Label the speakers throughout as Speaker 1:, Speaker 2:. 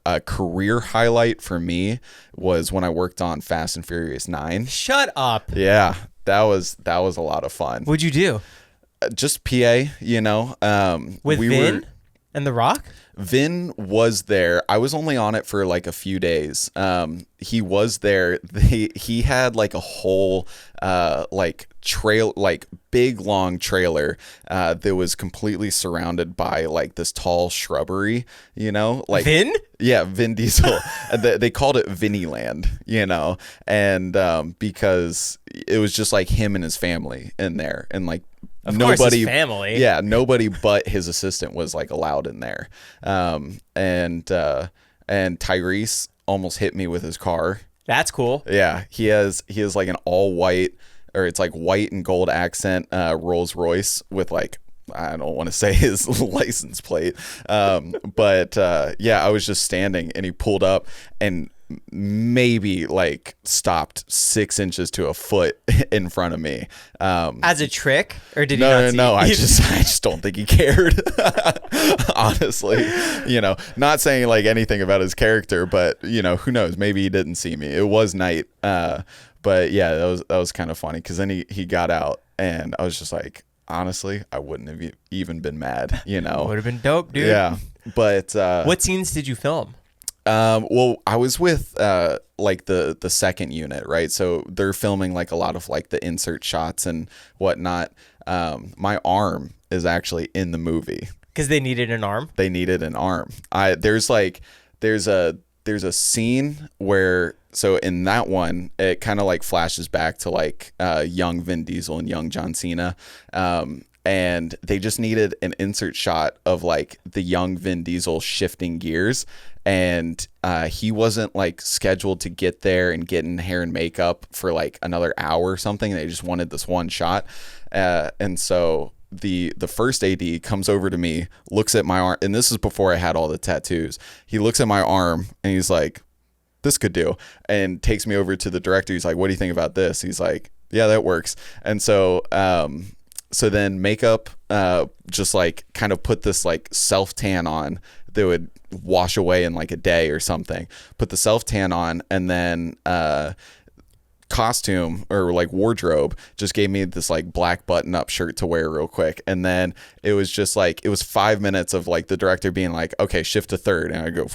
Speaker 1: a career highlight for me was when I worked on Fast and Furious 9.
Speaker 2: Shut up.
Speaker 1: Yeah, that was a lot of fun.
Speaker 2: What'd you do?
Speaker 1: Just PA,
Speaker 2: With Vin and The Rock?
Speaker 1: Vin was there. I was only on it for like a few days. He was there. He had like a whole big long trailer that was completely surrounded by like this tall shrubbery, like
Speaker 2: Vin?
Speaker 1: Yeah, Vin Diesel. They called it Vinnyland, and because it was just like him and his family in there, and like
Speaker 2: Of course, his family.
Speaker 1: Yeah, nobody but his assistant was like allowed in there. And Tyrese almost hit me with his car.
Speaker 2: That's cool.
Speaker 1: Yeah, he has like an all white, or it's like white and gold accent Rolls Royce with like, I don't want to say his license plate, but I was just standing and he pulled up and maybe like stopped 6 inches to a foot in front of me.
Speaker 2: As a trick, or did he not see?
Speaker 1: No, I just don't think he cared. Honestly, not saying like anything about his character, but who knows? Maybe he didn't see me. It was night, but yeah, that was kind of funny because then he got out and I was just like, honestly, I wouldn't have even been mad. Would
Speaker 2: have been dope, dude.
Speaker 1: Yeah, but
Speaker 2: what scenes did you film?
Speaker 1: Well, I was with like the second unit, right? So they're filming like a lot of like the insert shots and whatnot. My arm is actually in the movie
Speaker 2: because they needed an arm.
Speaker 1: They needed an arm. There's a scene where, so in that one, it kind of like flashes back to like young Vin Diesel and young John Cena. And they just needed an insert shot of like the young Vin Diesel shifting gears. And he wasn't like scheduled to get there and get in hair and makeup for like another hour or something. They just wanted this one shot. And so the first AD comes over to me, looks at my arm, and this is before I had all the tattoos. He looks at my arm and he's like, this could do, and takes me over to the director. He's like, what do you think about this? He's like, yeah, that works. And so then makeup just like kind of put this like self tan on that would wash away in like a day or something. Put the self tan on, and then costume or like wardrobe just gave me this like black button up shirt to wear real quick. And then it was just like, it was 5 minutes of like the director being like, okay, shift to third, and I go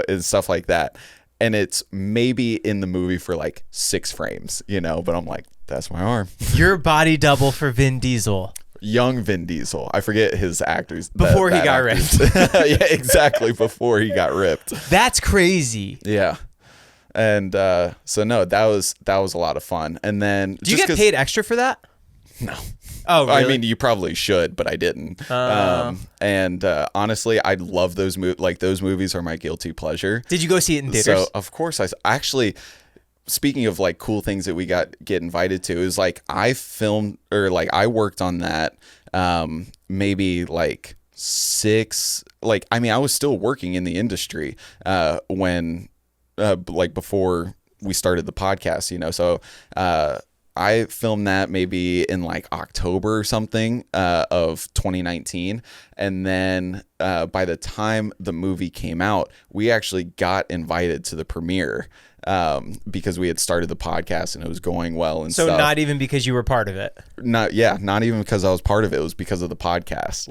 Speaker 1: and stuff like that. And it's maybe in the movie for like 6 frames, but I'm like, that's my arm.
Speaker 2: Your body double for Vin Diesel.
Speaker 1: Young Vin Diesel. I forget his actors.
Speaker 2: Before he got ripped.
Speaker 1: Yeah, exactly. Before he got ripped.
Speaker 2: That's crazy.
Speaker 1: Yeah. And so no, that was a lot of fun. And then
Speaker 2: do you get paid extra for that?
Speaker 1: No.
Speaker 2: Oh, really?
Speaker 1: I mean, you probably should, but I didn't. And honestly, I love those movies. Like, those movies are my guilty pleasure.
Speaker 2: Did you go see it in theaters?
Speaker 1: So of course I actually. Speaking of like cool things that we get invited to, is like I filmed, or like I worked on that maybe like 6, like, I mean, I was still working in the industry when like before we started the podcast, so I filmed that maybe in like October or something of 2019. And then by the time the movie came out, we actually got invited to the premiere because we had started the podcast and it was going well and
Speaker 2: so
Speaker 1: stuff.
Speaker 2: Not even because you were part of it?
Speaker 1: Not even because I was part of it. It was because of the podcast.